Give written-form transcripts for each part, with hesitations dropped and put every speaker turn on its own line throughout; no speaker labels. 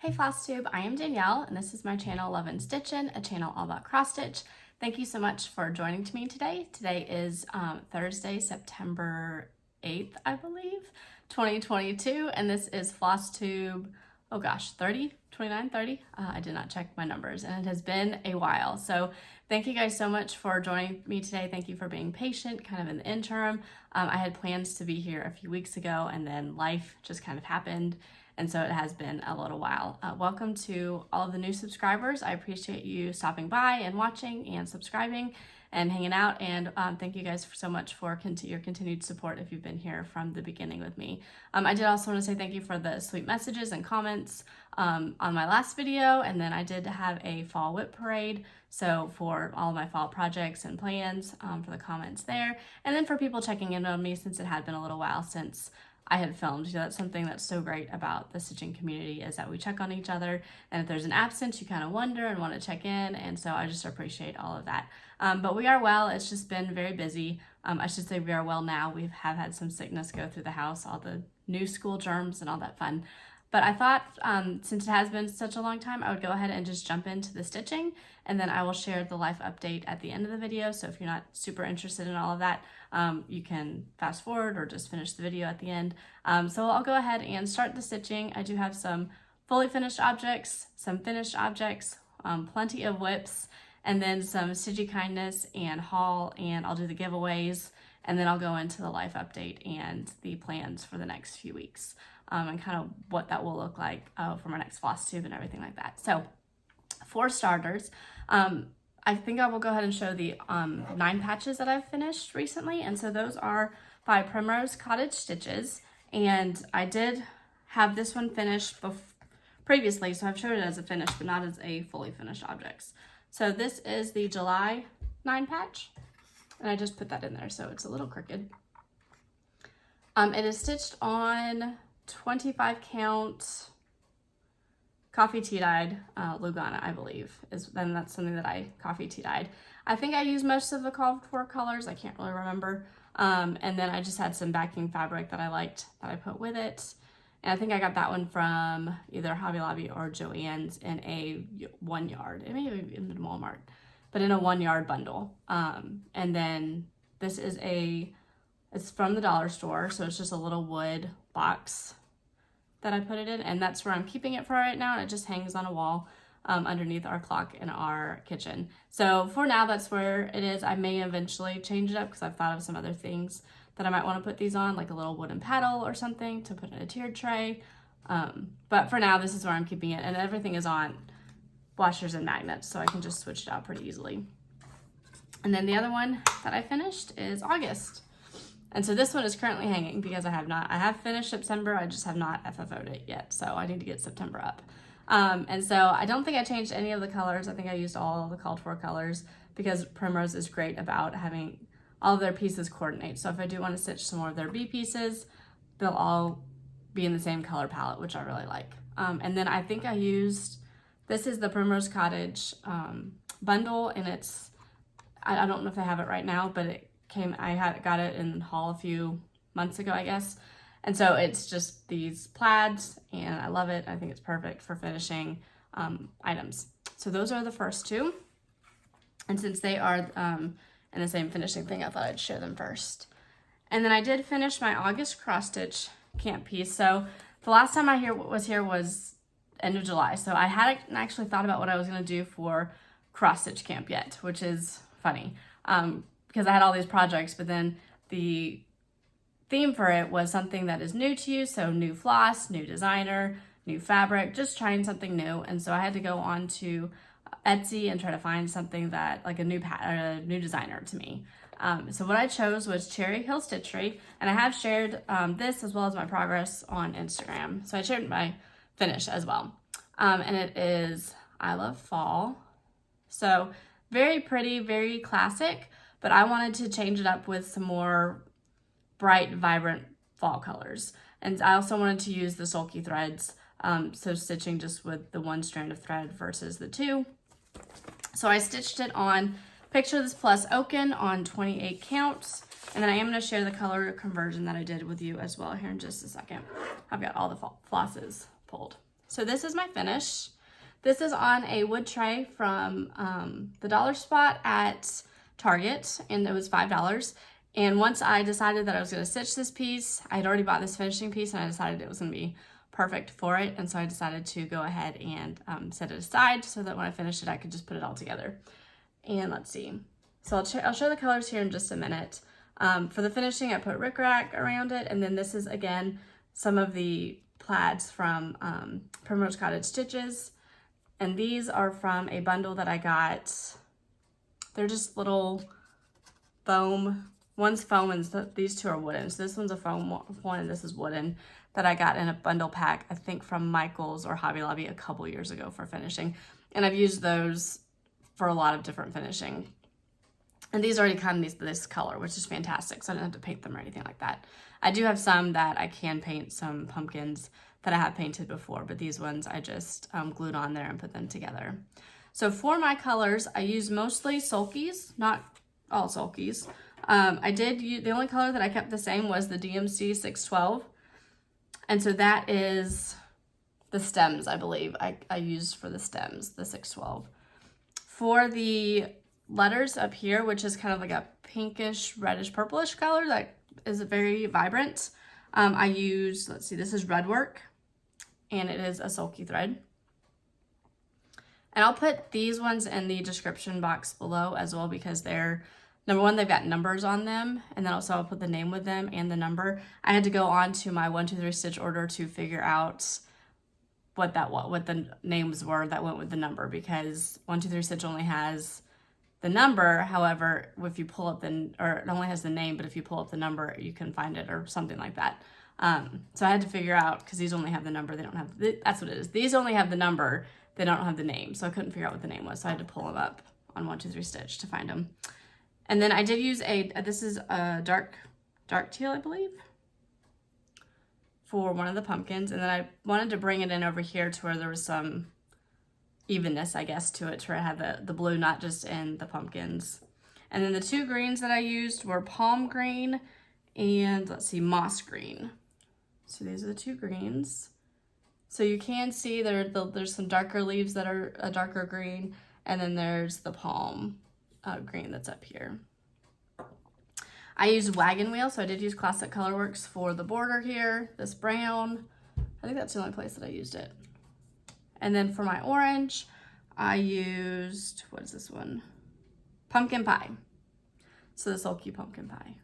Hey Flosstube, I am Danielle and this is my channel Love and Stitchin', a channel all about cross stitch. Thank you so much for joining me today. Today is Thursday, September 8th, I believe, 2022, and this is Flosstube, oh gosh, 30, 29, 30? I did not check my numbers and it has been a while. So thank you guys so much for joining me today. Thank you for being patient kind of in the interim. I had plans to be here a few weeks ago and then life just kind of happened. And so it has been a little while. Welcome to all of the new subscribers. I appreciate you stopping by and watching and subscribing and hanging out. And thank you guys so much for your continued support if you've been here from the beginning with me. I did also want to say thank you for the sweet messages and comments on my last video. And then I did have a fall whip parade. So for all of my fall projects and plans, for the comments there. And then for people checking in on me since it had been a little while since I had filmed. You know, that's something that's so great about the stitching community is that we check on each other, and if there's an absence you kind of wonder and want to check in, and so I just appreciate all of that. But we are well. It's just been very busy. I should say we are well now. We have had some sickness go through the house, all the new school germs and all that fun. But I thought since it has been such a long time, I would go ahead and just jump into the stitching, and then I will share the life update at the end of the video. So if you're not super interested in all of that, you can fast forward or just finish the video at the end. So I'll go ahead and start the stitching. I do have some fully finished objects, some finished objects, plenty of whips, and then some Stitchy kindness and haul, and I'll do the giveaways, and then I'll go into the life update and the plans for the next few weeks. And kind of what that will look like for my next Flosstube and everything like that. So for starters, I think I will go ahead and show the 9 patches that I've finished recently. And so those are by Primrose Cottage Stitches. And I did have this one finished previously, so I've showed it as a finished, but not as a fully finished objects. So this is the July 9 patch. And I just put that in there, so it's a little crooked. It is stitched on 25 count coffee tea dyed Lugana, I believe, then that's something that I coffee tea dyed. I think I used most of the called for colors. I can't really remember. And then I just had some backing fabric that I liked that I put with it. And I think I got that one from either Hobby Lobby or Joann's in a 1 yard. It may have been in Walmart, but in a 1 yard bundle. And then this is it's from the dollar store, so it's just a little wood box that I put it in, and that's where I'm keeping it for right now, and it just hangs on a wall underneath our clock in our kitchen. So for now, that's where it is. I may eventually change it up because I've thought of some other things that I might want to put these on, like a little wooden paddle or something to put in a tiered tray. But for now, this is where I'm keeping it, and everything is on washers and magnets, so I can just switch it out pretty easily. And then the other one that I finished is August. And so this one is currently hanging because I have finished September, I just have not FFO'd it yet. So I need to get September up. And so I don't think I changed any of the colors. I think I used all of the called for colors because Primrose is great about having all of their pieces coordinate. So if I do want to stitch some more of their B pieces, they'll all be in the same color palette, which I really like. And then I think I used, this is the Primrose Cottage bundle, and I don't know if they have it right now, but I got it in haul a few months ago, I guess. And so it's just these plaids, and I love it. I think it's perfect for finishing items. So those are the first 2. And since they are in the same finishing thing, I thought I'd share them first. And then I did finish my August cross stitch camp piece. So the last time I was here was end of July. So I hadn't actually thought about what I was going to do for cross stitch camp yet, which is funny. Because I had all these projects, but then the theme for it was something that is new to you. So new floss, new designer, new fabric, just trying something new. And so I had to go on to Etsy and try to find something that like a new designer to me. So what I chose was Cherry Hill Stitchery, and I have shared this as well as my progress on Instagram. So I shared my finish as well. And it is I Love Fall. So very pretty, very classic. But I wanted to change it up with some more bright, vibrant fall colors. And I also wanted to use the sulky threads, so stitching just with the 1 strand of thread versus the 2. So I stitched it on Picture This Plus Oaken on 28 counts. And then I am going to share the color conversion that I did with you as well here in just a second. I've got all the flosses pulled. So this is my finish. This is on a wood tray from the Dollar Spot at Target, and it was $5. And once I decided that I was going to stitch this piece, I had already bought this finishing piece, and I decided it was going to be perfect for it. And so I decided to go ahead and set it aside so that when I finished it, I could just put it all together. And let's see. So I'll show the colors here in just a minute. For the finishing, I put rickrack around it, and then this is, again, some of the plaids from Primrose Cottage Stitches. And these are from a bundle that I got. They're just little foam. One's foam and these two are wooden. So this one's a foam one and this is wooden, that I got in a bundle pack, I think from Michael's or Hobby Lobby a couple years ago for finishing. And I've used those for a lot of different finishing. And these already come in this color, which is fantastic. So I don't have to paint them or anything like that. I do have some that I can paint, some pumpkins that I have painted before, but these ones I just glued on there and put them together. So for my colors, I use mostly Sulkies, not all Sulkies. I did use, the only color that I kept the same was the DMC 612. And so that is the stems, I believe. I used for the stems, the 612. For the letters up here, which is kind of like a pinkish, reddish, purplish color that is very vibrant, I use, let's see, this is Redwork, and it is a sulky thread. And I'll put these ones in the description box below as well, because they're, number one, they've got numbers on them, and then also I'll put the name with them and the number. I had to go on to my 1, 2, 3 stitch order to figure out what the names were that went with the number, because 1, 2, 3 stitch only has the number. However, if you pull up or it only has the name, but if you pull up the number, you can find it or something like that. So I had to figure out, because these only have the number, they don't have, that's what it is. These only have the number, they don't have the name. So I couldn't figure out what the name was. So I had to pull them up on 1, 2, 3 stitch to find them. And then I did use this is a dark teal, I believe, for one of the pumpkins. And then I wanted to bring it in over here to where there was some evenness, I guess, to it, to where I had the blue not just in the pumpkins. And then the two greens that I used were palm green and, let's see, moss green. So these are the two greens. So you can see there's some darker leaves that are a darker green, and then there's the palm green that's up here. I used Wagon wheel, so I did use Classic Colorworks for the border here, this brown. I think that's the only place that I used it. And then for my orange, I used, what is this one? Pumpkin pie. So the sulky pumpkin pie.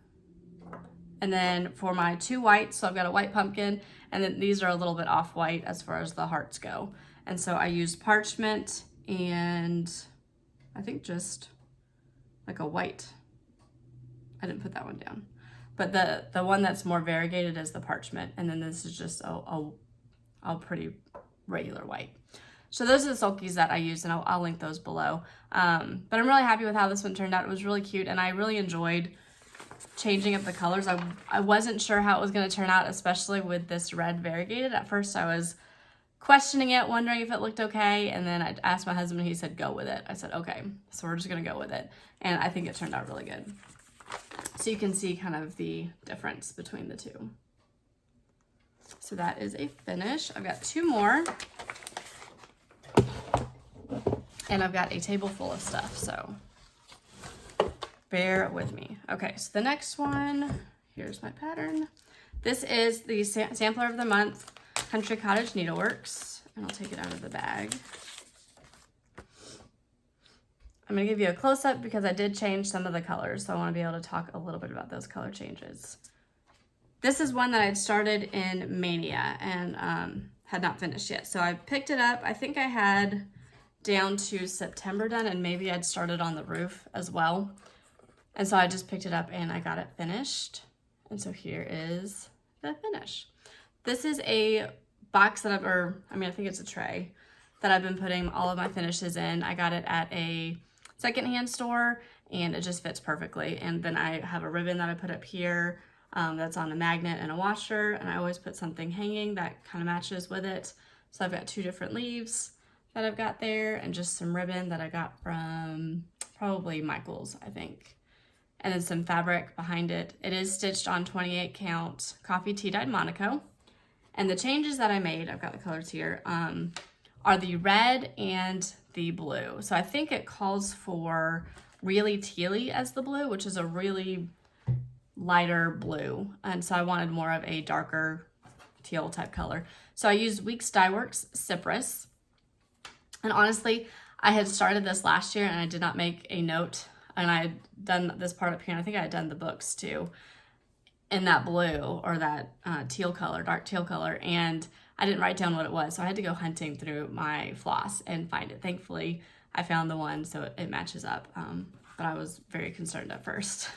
And then for my two whites, so I've got a white pumpkin, and then these are a little bit off-white as far as the hearts go. And so I used Parchment and I think just like a white. I didn't put that one down. But the one that's more variegated is the Parchment, and then this is just a pretty regular white. So those are the sulkies that I used, and I'll link those below. But I'm really happy with how this one turned out. It was really cute, and I really enjoyed changing up the colors. I wasn't sure how it was going to turn out, especially with this red variegated. At first I was questioning it, wondering if it looked okay, and then I asked my husband and he said go with it. I said okay, so we're just going to go with it, and I think it turned out really good. So you can see kind of the difference between the two. So that is a finish. I've got two more, and I've got a table full of stuff, so bear with me. Okay, so the next one, here's my pattern. This is the sampler of the month, Country Cottage Needleworks, and I'll take it out of the bag. I'm going to give you a close-up because I did change some of the colors, so I want to be able to talk a little bit about those color changes. This is one that I'd started in Mania and had not finished yet. So I picked it up. I think I had down to September done, and maybe I'd started on the roof as well. And so I just picked it up and I got it finished. And so here is the finish. This is a box that I think it's a tray that I've been putting all of my finishes in. I got it at a secondhand store and it just fits perfectly. And then I have a ribbon that I put up here that's on a magnet and a washer. And I always put something hanging that kind of matches with it. So I've got two different leaves that I've got there and just some ribbon that I got from probably Michael's, I think. And then some fabric behind it. It is stitched on 28 count coffee tea dyed Monaco. And the changes that I made, I've got the colors here, are the red and the blue. So I think it calls for really tealy as the blue, which is a really lighter blue. And so I wanted more of a darker teal type color. So I used Weeks Dye Works Cypress. And honestly, I had started this last year and I did not make a note. And I had done this part up here. And I think I had done the books too in that blue or that teal color, dark teal color. And I didn't write down what it was. So I had to go hunting through my floss and find it. Thankfully, I found the one so it matches up. But I was very concerned at first.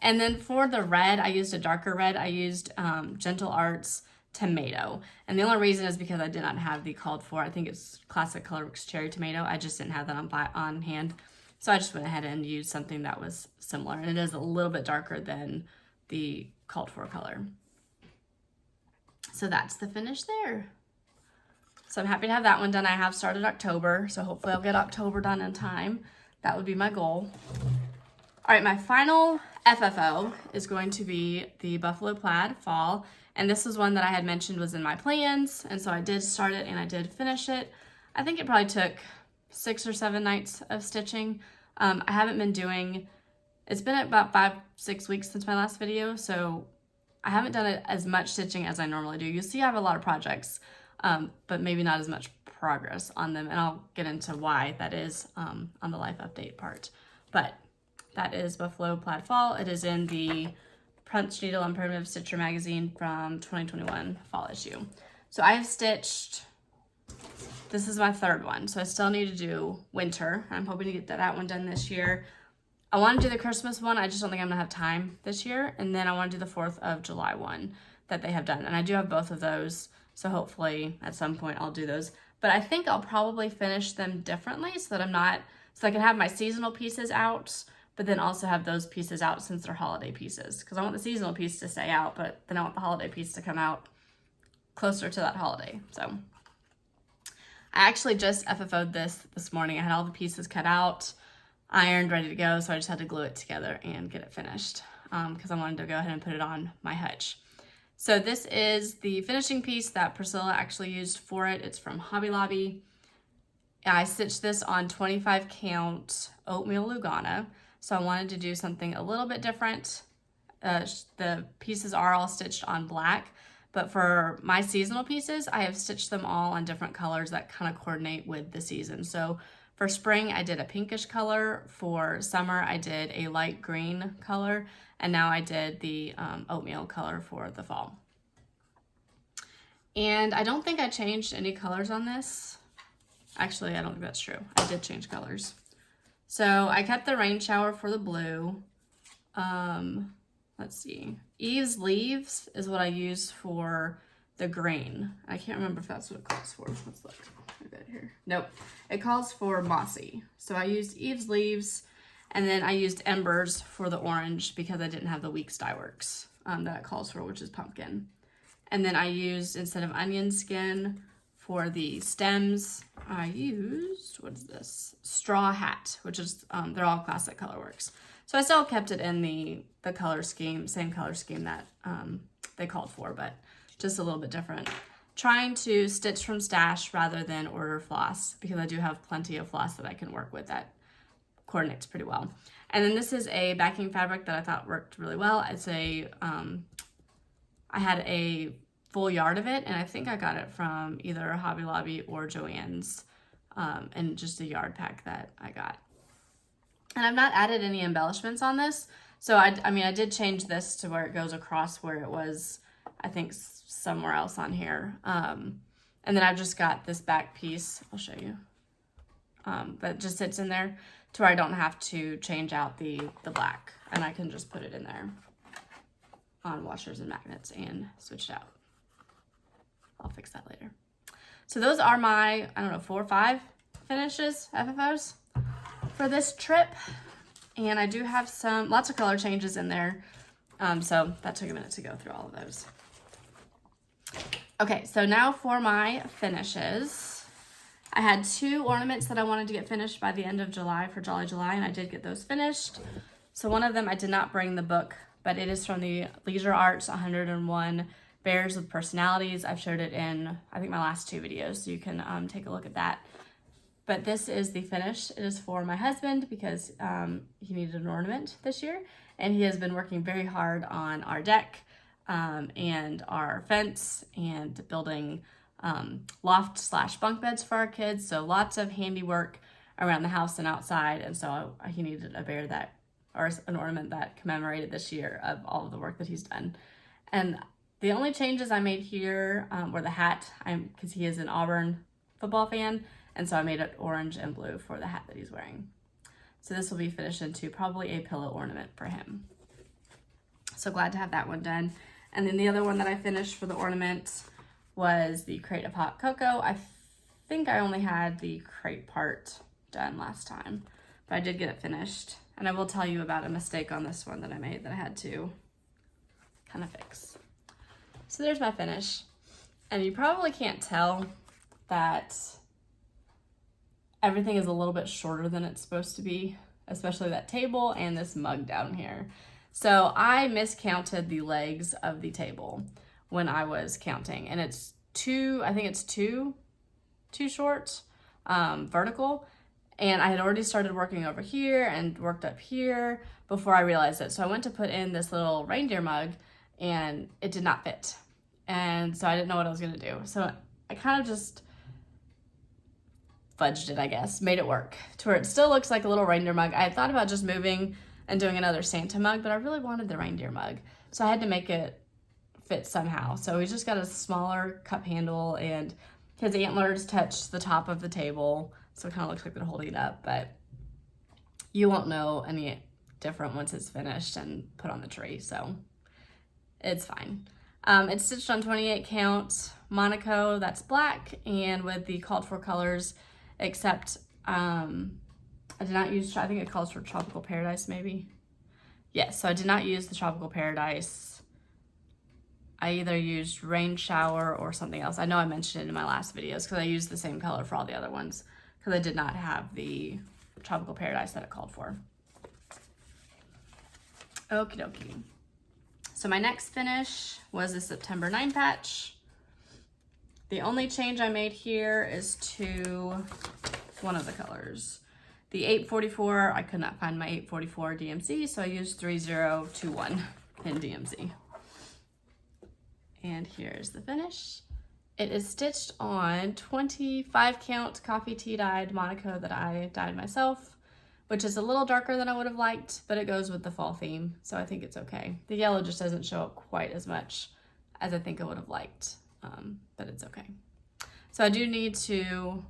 And then for the red, I used a darker red. I used Gentle Arts Tomato. And the only reason is because I did not have the called for, I think it's classic Colorworks Cherry Tomato. I just didn't have that on hand. So I just went ahead and used something that was similar. And it is a little bit darker than the called for color. So that's the finish there. So I'm happy to have that one done. I have started October, so hopefully I'll get October done in time. That would be my goal. All right, my final FFO is going to be the Buffalo Plaid Fall. And this is one that I had mentioned was in my plans. And so I did start it and I did finish it. I think it probably took 6 or 7 nights of stitching. I haven't been doing, it's been about 5-6 weeks since my last video. So I haven't done it as much stitching as I normally do. You'll see I have a lot of projects, but maybe not as much progress on them. And I'll get into why that is on the life update part. But that is Buffalo Plaid Fall. It is in the Punch, Needle, and Primitive Stitcher magazine from 2021 fall issue. So I have stitched, this is my 3rd one. So I still need to do winter. I'm hoping to get that one done this year. I want to do the Christmas one. I just don't think I'm going to have time this year. And then I want to do the 4th of July one that they have done. And I do have both of those. So hopefully at some point I'll do those. But I think I'll probably finish them differently so that I'm not, so I can have my seasonal pieces out, but then also have those pieces out since they're holiday pieces. Because I want the seasonal piece to stay out, but then I want the holiday piece to come out closer to that holiday. So I actually just FFO'd this morning. I had all the pieces cut out, ironed, ready to go. So I just had to glue it together and get it finished because I wanted to go ahead and put it on my hutch. So this is the finishing piece that Priscilla actually used for it. It's from Hobby Lobby. I stitched this on 25 count oatmeal Lugana. So I wanted to do something a little bit different. The pieces are all stitched on black, but for my seasonal pieces, I have stitched them all on different colors that kind of coordinate with the season. So for spring, I did a pinkish color. For summer, I did a light green color. And now I did the oatmeal color for the fall. And I don't think I changed any colors on this. Actually, I don't think that's true. I did change colors. So I kept the rain shower for the blue. Let's see. Eve's Leaves is what I used for the green. I can't remember if that's what it calls for. Let's look. I got it here. Nope. It calls for Mossy. So I used Eve's Leaves, and then I used Embers for the orange because I didn't have the Weeks Dye Works that it calls for, which is Pumpkin. And then I used, instead of onion skin for the stems, I used, what is this? Straw Hat, which is, they're all classic Colorworks. So I still kept it in the color scheme, same color scheme that they called for, but just a little bit different. Trying to stitch from stash rather than order floss because I do have plenty of floss that I can work with that coordinates pretty well. And then this is a backing fabric that I thought worked really well. It's a, I had a full yard of it, and I think I got it from either Hobby Lobby or Joann's, and just a yard pack that I got. And I've not added any embellishments on this. So I mean, I did change this to where it goes across where it was, I think, somewhere else on here. And then I've just got this back piece, I'll show you, that just sits in there to where I don't have to change out the black, and I can just put it in there on washers and magnets and switch it out. I'll fix that later. So those are my, I don't know, 4 or 5 finishes, FFOs for this trip. And I do have lots of color changes in there. So that took a minute to go through all of those. Okay, so now for my finishes. I had 2 ornaments that I wanted to get finished by the end of July for Jolly July, and I did get those finished. So one of them, I did not bring the book, but it is from the Leisure Arts 101 bears with personalities. I've showed it in, I think, my last 2 videos, so you can take a look at that. But this is the finish. It is for my husband because he needed an ornament this year, and he has been working very hard on our deck and our fence and building loft/bunk beds for our kids. So lots of handiwork around the house and outside, and so he needed a bear that, or an ornament that commemorated this year of all of the work that he's done. And the only changes I made here were the hat, because he is an Auburn football fan, and so I made it orange and blue for the hat that he's wearing. So this will be finished into probably a pillow ornament for him. So glad to have that one done. And then the other one that I finished for the ornament was the crate of hot cocoa. I think I only had the crate part done last time, but I did get it finished. And I will tell you about a mistake on this one that I made that I had to kind of fix. So there's my finish. And you probably can't tell that everything is a little bit shorter than it's supposed to be, especially that table and this mug down here. So I miscounted the legs of the table when I was counting, and it's I think it's too short, vertical. And I had already started working over here and worked up here before I realized it. So I went to put in this little reindeer mug and it did not fit. And so I didn't know what I was gonna do. So I kind of just fudged it, I guess, made it work to where it still looks like a little reindeer mug. I had thought about just moving and doing another Santa mug, but I really wanted the reindeer mug. So I had to make it fit somehow. So we just got a smaller cup handle, and his antlers touch the top of the table. So it kind of looks like they're holding it up, but you won't know any different once it's finished and put on the tree. So it's fine. It's stitched on 28 count Monaco, that's black, and with the called for colors, except I did not use, I think it calls for Tropical Paradise maybe. Yes, so I did not use the Tropical Paradise. I either used Rain Shower or something else. I know I mentioned it in my last videos because I used the same color for all the other ones because I did not have the Tropical Paradise that it called for. Okie dokie. So my next finish was the September 9 patch. The only change I made here is to one of the colors. The 844, I could not find my 844 DMC, so I used 3021 in DMC. And here's the finish. It is stitched on 25 count coffee tea dyed Monaco that I dyed myself, which is a little darker than I would have liked, but it goes with the fall theme, so I think it's okay. The yellow just doesn't show up quite as much as I think I would have liked, but it's okay. So I do need to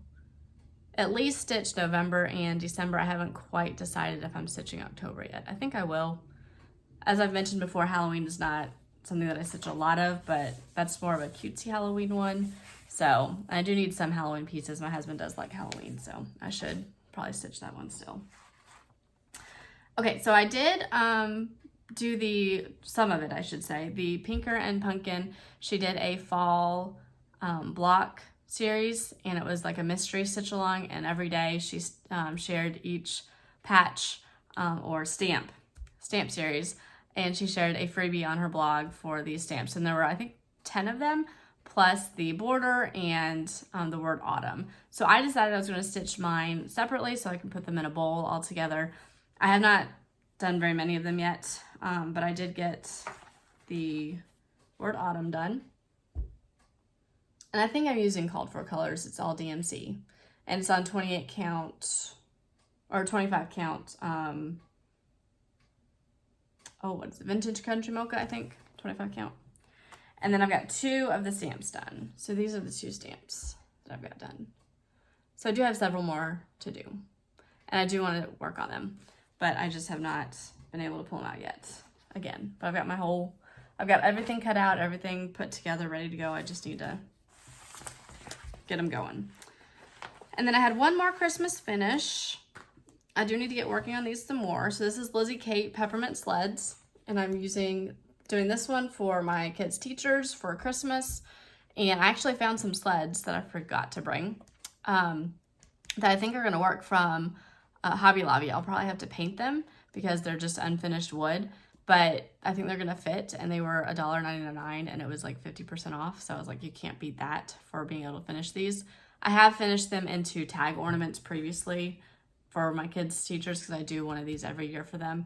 at least stitch November and December. I haven't quite decided if I'm stitching October yet. I think I will. As I've mentioned before, Halloween is not something that I stitch a lot of, but that's more of a cutesy Halloween one. So I do need some Halloween pieces. My husband does like Halloween, so I should probably stitch that one still. Okay, so I did do some of it, I should say. The Pinker and Punkin, she did a fall block series, and it was like a mystery stitch along, and every day she shared each patch or stamp series, and she shared a freebie on her blog for these stamps, and there were, I think, 10 of them, plus the border and the word autumn. So I decided I was going to stitch mine separately so I can put them in a bowl all together. I have not done very many of them yet, but I did get the word autumn done. And I think I'm using called for colors. It's all DMC. And it's on 28 count, or 25 count, what is it? Vintage Country Mocha, I think. 25 count. And then I've got 2 of the stamps done. So these are the 2 stamps that I've got done. So I do have several more to do. And I do want to work on them, but I just have not been able to pull them out yet. Again, but I've got everything cut out, everything put together, ready to go. I just need to get them going. And then I had one more Christmas finish. I do need to get working on these some more. So this is Lizzie Kate Peppermint Sleds, and I'm doing this one for my kids' teachers for Christmas. And I actually found some sleds that I forgot to bring that I think are going to work from Hobby Lobby. I'll probably have to paint them because they're just unfinished wood, but I think they're gonna fit, and they were $1.99 and it was like 50% off. So I was like, you can't beat that for being able to finish these. I have finished them into tag ornaments previously for my kids' teachers, because I do one of these every year for them,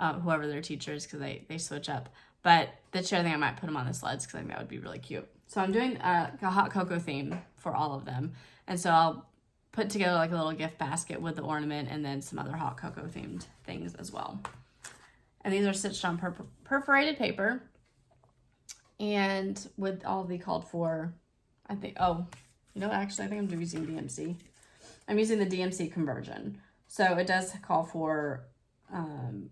whoever their teachers, because they switch up. But this year I think I might put them on the sleds, because I think that would be really cute. So I'm doing a hot cocoa theme for all of them. And so I'll put together like a little gift basket with the ornament and then some other hot cocoa themed things as well. And these are stitched on perforated paper, and with all the called for, I think, oh, you know what, actually I think I'm using DMC. I'm using the DMC conversion. So it does call for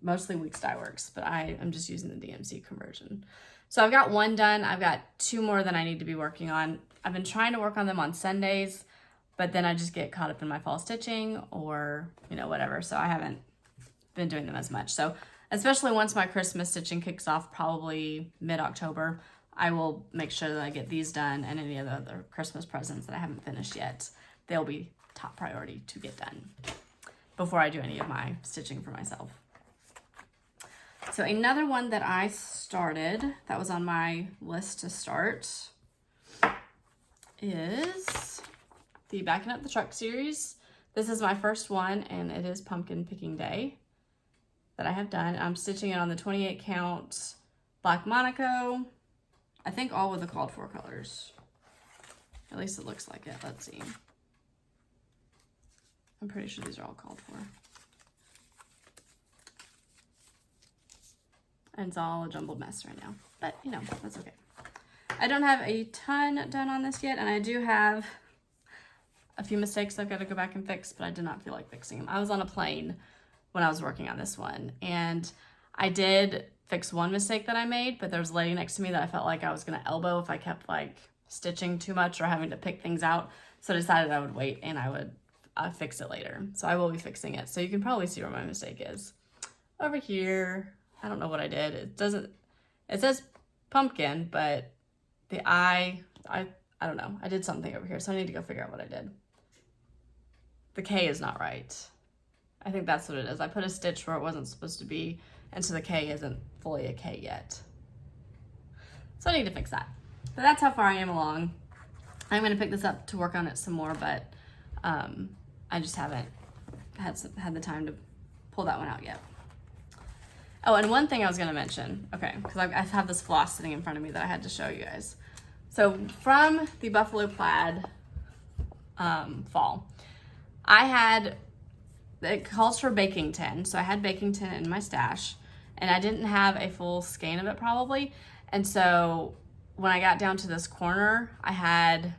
mostly Weeks Dye Works, but I am just using the DMC conversion. So I've got one done. I've got two more that I need to be working on. I've been trying to work on them on Sundays, but then I just get caught up in my fall stitching or, you know, whatever. So I haven't been doing them as much. So especially once my Christmas stitching kicks off, probably mid-October, I will make sure that I get these done, and any of the other Christmas presents that I haven't finished yet, they'll be top priority to get done before I do any of my stitching for myself. So another one that I started that was on my list to start is the Backing Up the Truck series. This is my first one, and it is pumpkin picking day that I have done. I'm stitching it on the 28 count black Monaco. I think all with the called for colors. At least it looks like it. Let's see. I'm pretty sure these are all called for. And it's all a jumbled mess right now, but you know, that's okay. I don't have a ton done on this yet, and I do have a few mistakes I've got to go back and fix, but I did not feel like fixing them. I was on a plane when I was working on this one, and I did fix one mistake that I made, but there was a lady next to me that I felt like I was going to elbow if I kept like stitching too much or having to pick things out. So I decided I would wait and I would fix it later. So I will be fixing it. So you can probably see where my mistake is. Over here, I don't know what I did. It says pumpkin, but the I don't know. I did something over here, so I need to go figure out what I did. The K is not right. I think that's what it is. I put a stitch where it wasn't supposed to be, and so the K isn't fully a K yet. So I need to fix that. But that's how far I am along. I'm going to pick this up to work on it some more, but I just haven't had the time to pull that one out yet. Oh, and one thing I was going to mention, okay, because I have this floss sitting in front of me that I had to show you guys. So from the Buffalo Plaid fall, it calls for baking tin, so I had baking tin in my stash, and I didn't have a full skein of it probably, and so when I got down to this corner, I had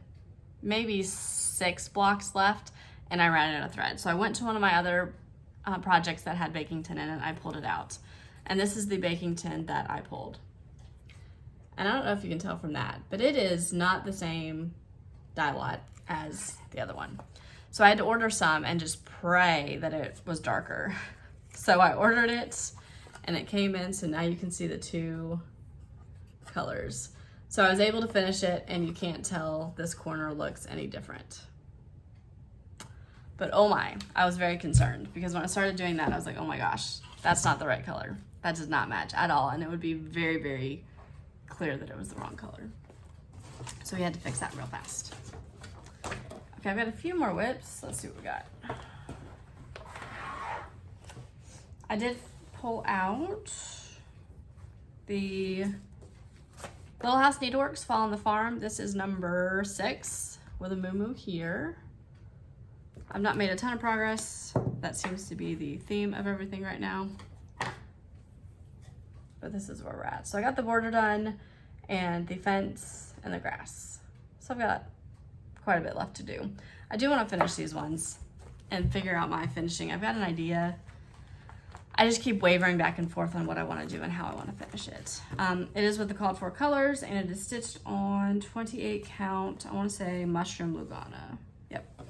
maybe 6 blocks left, and I ran out of thread. So I went to one of my other projects that had baking tin in it, and I pulled it out. And this is the baking tin that I pulled. And I don't know if you can tell from that, but it is not the same dye lot as the other one. So I had to order some and just pray that it was darker. So I ordered it and it came in, so now you can see the 2 colors. So I was able to finish it, and you can't tell this corner looks any different. But oh my, I was very concerned, because when I started doing that, I was like, oh my gosh, that's not the right color. That does not match at all, and it would be very, very clear that it was the wrong color. So we had to fix that real fast. Okay, I've got a few more whips. Let's see what we got. I did pull out the Little House Needleworks Fall on the Farm. This is number 6 with a moo here. I've not made a ton of progress. That seems to be the theme of everything right now. But this is where we're at. So I got the border done and the fence and the grass. So I've got quite a bit left to do. I do want to finish these ones and figure out my finishing. I've got an idea. I just keep wavering back and forth on what I want to do and how I want to finish it. It is with the called for colors, and it is stitched on 28 count, I want to say Mushroom Lugana. Yep.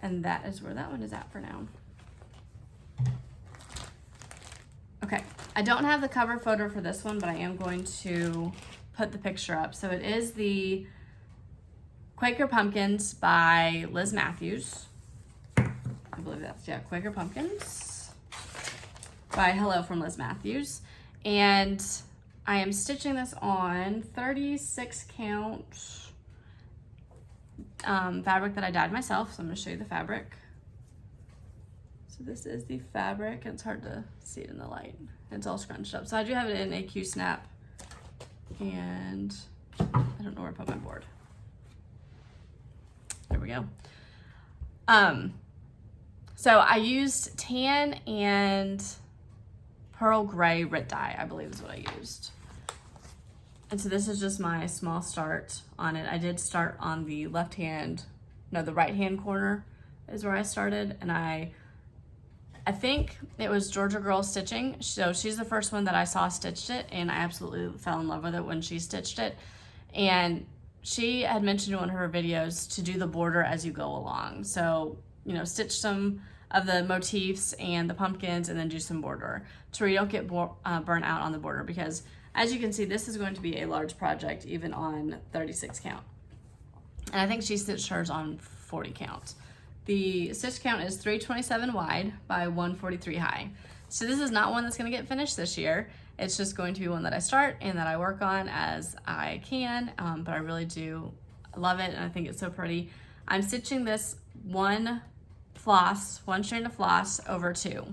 And that is where that one is at for now. Okay, I don't have the cover photo for this one, but I am going to put the picture up. So it is the Quaker Pumpkins by Liz Matthews. I believe that's, yeah, Quaker Pumpkins. by Hello from Liz Matthews. And I am stitching this on 36 count fabric that I dyed myself. So I'm going to show you the fabric. So this is the fabric. It's hard to see it in the light. It's all scrunched up. So I do have it in a Q-snap, and I don't know where I put my board. There we go. So I used tan and pearl gray Rit dye, I believe is what I used. And so this is just my small start on it. I did start on the the right hand corner is where I started, and I think it was Georgia Girl Stitching. So she's the first one that I saw stitched it, and I absolutely fell in love with it when she stitched it. And she had mentioned in one of her videos to do the border as you go along. So, you know, stitch some of the motifs and the pumpkins and then do some border so you don't get burnt out on the border, because as you can see, this is going to be a large project even on 36 count. And I think she stitched hers on 40 count. The stitch count is 327 wide by 143 high. So this is not one that's going to get finished this year. It's just going to be one that I start and that I work on as I can, but I really do love it, and I think it's so pretty. I'm stitching this one strand of floss over 2,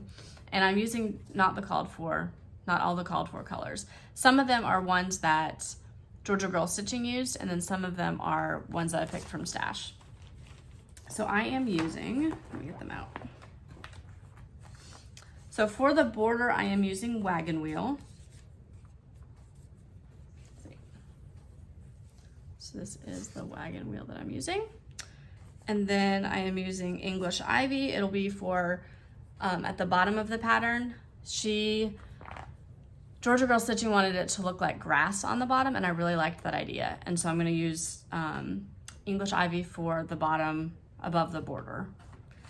and I'm using not all the called for colors. Some of them are ones that Georgia Girl Stitching used, and then some of them are ones that I picked from Stash. So I am using, let me get them out. So for the border, I am using Wagon wheel. So this is the Wagon wheel that I'm using. And then I am using English Ivy. It'll be for at the bottom of the pattern. Georgia Girl Stitching wanted it to look like grass on the bottom, and I really liked that idea. And so I'm gonna use English Ivy for the bottom above the border.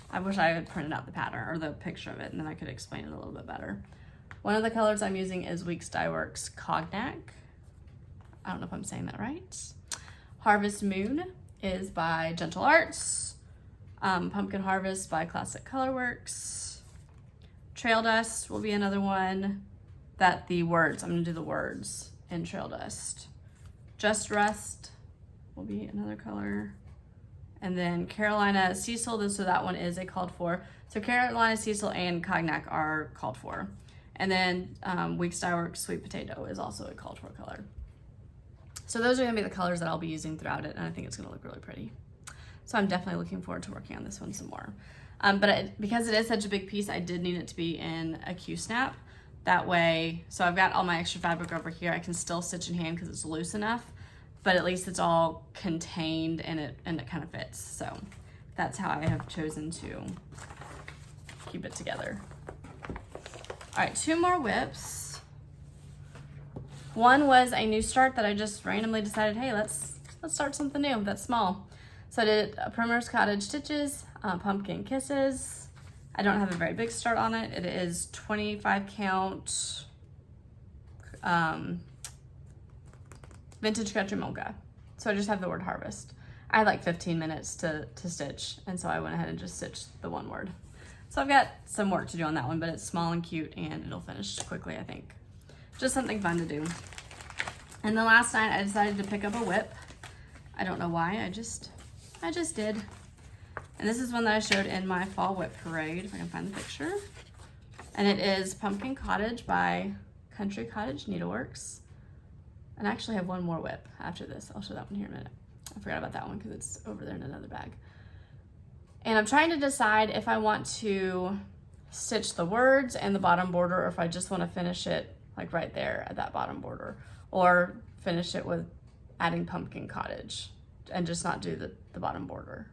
I wish I had printed out the pattern or the picture of it, and then I could explain it a little bit better. One of the colors I'm using is Weeks Dye Works Cognac. I don't know if I'm saying that right. Harvest Moon is by Gentle Arts. Pumpkin Harvest by Classic Colorworks. Trail Dust will be another one that I'm gonna do the words in Trail Dust. Just Rust will be another color. And then Carolina Cecil, so that one is a called for. So Carolina Cecil and Cognac are called for. And then Weeks Dye Works Sweet Potato is also a called for color. So those are gonna be the colors that I'll be using throughout it, and I think it's gonna look really pretty. So I'm definitely looking forward to working on this one some more. Because it is such a big piece, I did need it to be in a Q-snap. That way, so I've got all my extra fabric over here. I can still stitch in hand because it's loose enough, but at least it's all contained and it kind of fits. So that's how I have chosen to keep it together. All right, 2 more whips. One was a new start that I just randomly decided, hey, let's start something new that's small. So I did a Primrose Cottage Stitches, Pumpkin Kisses. I don't have a very big start on it. It is 25 count vintage country mocha. So I just have the word harvest. I had like 15 minutes to stitch, and so I went ahead and just stitched the one word. So I've got some work to do on that one, but it's small and cute, and it'll finish quickly, I think. Just something fun to do. And the last night I decided to pick up a whip. I don't know why, I just did. And this is one that I showed in my fall whip parade, if I can find the picture. And it is Pumpkin Cottage by Country Cottage Needleworks. And I actually have one more whip after this. I'll show that one here in a minute. I forgot about that one because it's over there in another bag. And I'm trying to decide if I want to stitch the words and the bottom border, or if I just want to finish it like right there at that bottom border, or finish it with adding Pumpkin Cottage and just not do the bottom border.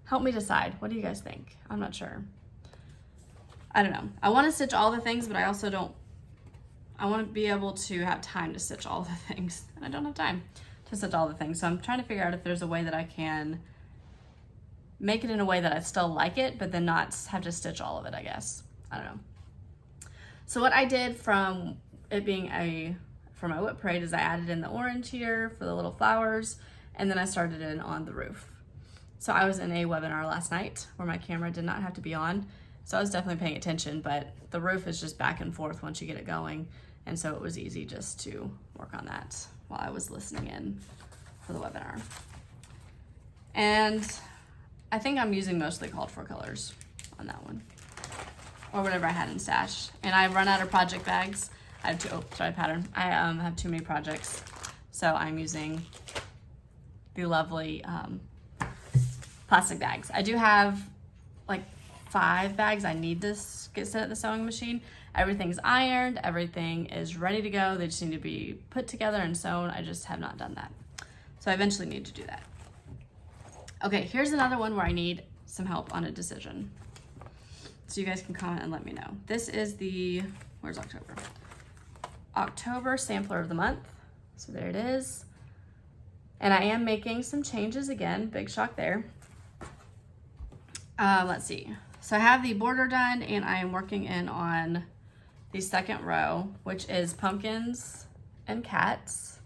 Help me decide. What do you guys think? I'm not sure. I don't know. I want to stitch all the things, but I also don't. I want to be able to have time to stitch all the things, and I don't have time to stitch all the things. So I'm trying to figure out if there's a way that I can make it in a way that I still like it, but then not have to stitch all of it, I guess. I don't know. So what I did from it being for my whip parade is I added in the orange here for the little flowers, and then I started in on the roof. So I was in a webinar last night where my camera did not have to be on, So I was definitely paying attention, but the roof is just back and forth once you get it going. And so it was easy just to work on that while I was listening in for the webinar. And I think I'm using mostly called for colors on that one, or whatever I had in stash. And I've run out of project bags. I have pattern. I have too many projects. So I'm using the lovely plastic bags. I do have like 5 bags I need to get set at the sewing machine. Everything's ironed, everything is ready to go. They just need to be put together and sewn. I just have not done that. So I eventually need to do that. Okay, here's another one where I need some help on a decision. So you guys can comment and let me know. This is the, where's October? October sampler of the month. So there it is. And I am making some changes again, big shock there. Let's see. So I have the border done and I am working in on the second row, which is pumpkins and cats.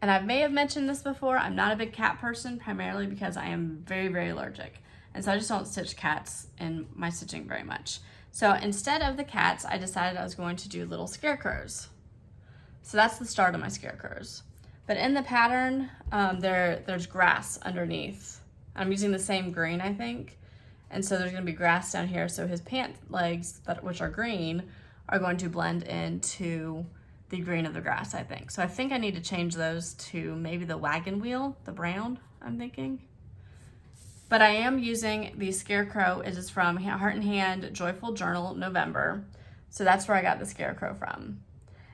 And I may have mentioned this before, I'm not a big cat person, primarily because I am very, very allergic. And so I just don't stitch cats in my stitching very much. So instead of the cats, I decided I was going to do little scarecrows. So that's the start of my scarecrows. But in the pattern, there's grass underneath. I'm using the same green, I think. And so there's gonna be grass down here. So his pant legs, which are green, are going to blend into the green of the grass, I think. So I think I need to change those to maybe the wagon wheel, the brown, I'm thinking. But I am using the scarecrow. It is from Heart and Hand Joyful Journal November. So that's where I got the scarecrow from.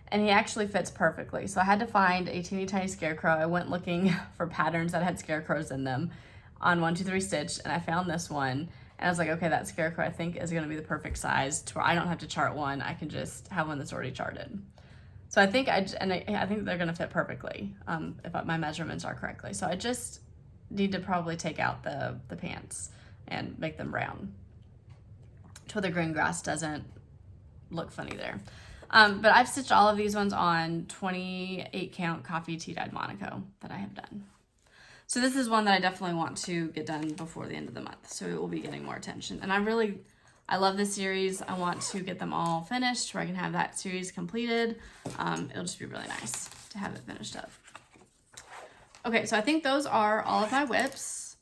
And he actually fits perfectly. So I had to find a teeny tiny scarecrow. I went looking for patterns that had scarecrows in them on 1, 2, 3 Stitch, and I found this one. And I was like, okay, that scarecrow I think is gonna be the perfect size to where I don't have to chart one. I can just have one that's already charted. So I think I think they're gonna fit perfectly if my measurements are correctly. So I just need to probably take out the pants and make them brown to where the green grass doesn't look funny there. But I've stitched all of these ones on 28 count coffee tea dyed Monaco that I have done. So this is one that I definitely want to get done before the end of the month. So it will be getting more attention. And I love this series. I want to get them all finished where I can have that series completed. It'll just be really nice to have it finished up. Okay, so I think those are all of my whips.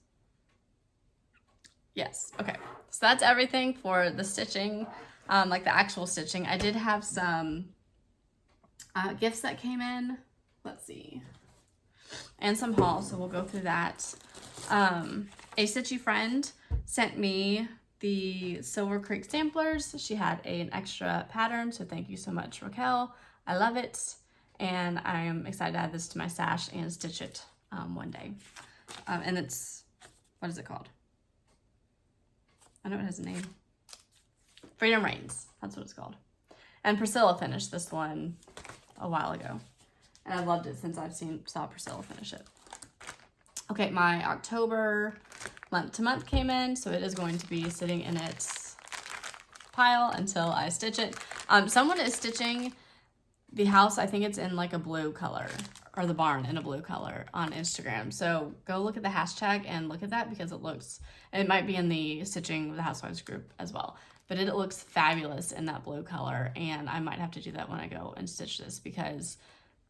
Yes, okay. So that's everything for the stitching, like the actual stitching. I did have some gifts that came in. Let's see. And some hauls, so we'll go through that. A Stitchy friend sent me the Silver Creek samplers. She had an extra pattern, so thank you so much, Raquel. I love it, and I'm excited to add this to my stash and stitch it one day. And it's, what is it called? I know it has a name. Freedom Reigns, that's what it's called. And Priscilla finished this one a while ago. And I've loved it since saw Priscilla finish it. Okay, my October month to month came in, so it is going to be sitting in its pile until I stitch it. Someone is stitching the house, I think it's in like a blue color, or the barn in a blue color on Instagram. So go look at the hashtag and look at that because it might be in the Stitching with the Housewives group as well. But it looks fabulous in that blue color, and I might have to do that when I go and stitch this because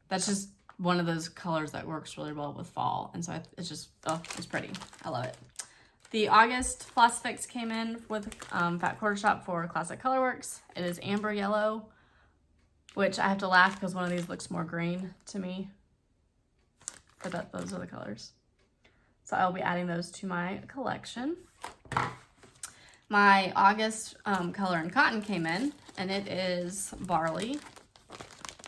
that's just one of those colors that works really well with fall. And so it's just, oh, it's pretty. I love it. The August Floss Fix came in with Fat Quarter Shop for Classic Colorworks. It is amber yellow, which I have to laugh because one of these looks more green to me. But those are the colors. So I'll be adding those to my collection. My August Color and Cotton came in, and it is Barley.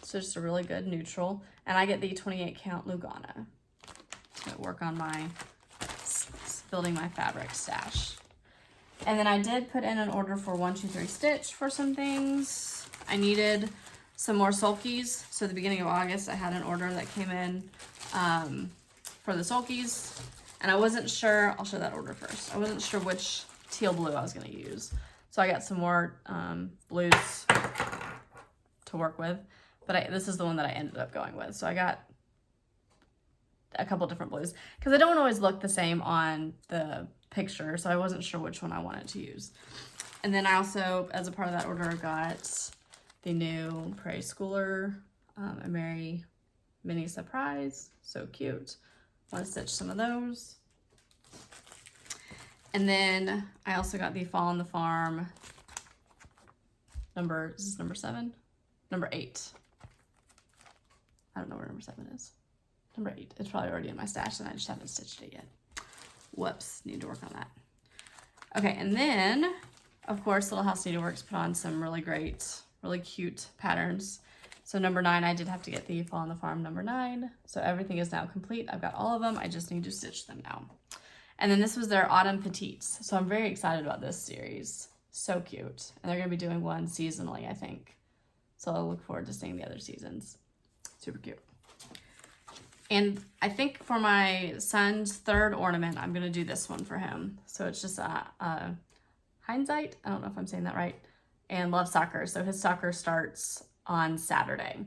So just a really good neutral. And I get the 28 count Lugana to work on my building my fabric stash. And then I did put in an order for 1, 2, 3 Stitch for some things. I needed some more Sulkies. So at the beginning of August, I had an order that came in for the Sulkies. And I wasn't sure, I'll show that order first. I wasn't sure which teal blue I was gonna use. So I got some more blues to work with. But this is the one that I ended up going with. So I got a couple different blues because they don't always look the same on the picture. So I wasn't sure which one I wanted to use. And then I also, as a part of that order, got the new Prairie Schooler, a Merry Mini Surprise. So cute. Want to stitch some of those. And then I also got the Fall on the Farm is this number 7? Number 8. I don't know where number 7 is. Number 8. It's probably already in my stash and I just haven't stitched it yet. Whoops, need to work on that. Okay, and then, of course, Little House Needleworks put on some really great, really cute patterns. So number 9, I did have to get the Fall on the Farm number 9. So everything is now complete. I've got all of them. I just need to stitch them now. And then this was their Autumn Petites. So I'm very excited about this series. So cute. And they're going to be doing one seasonally, I think. So I'll look forward to seeing the other seasons. Super cute. And I think for my son's 3rd ornament, I'm going to do this one for him. So it's just a Hindsight. I don't know if I'm saying that right. And Love Soccer. So his soccer starts on Saturday.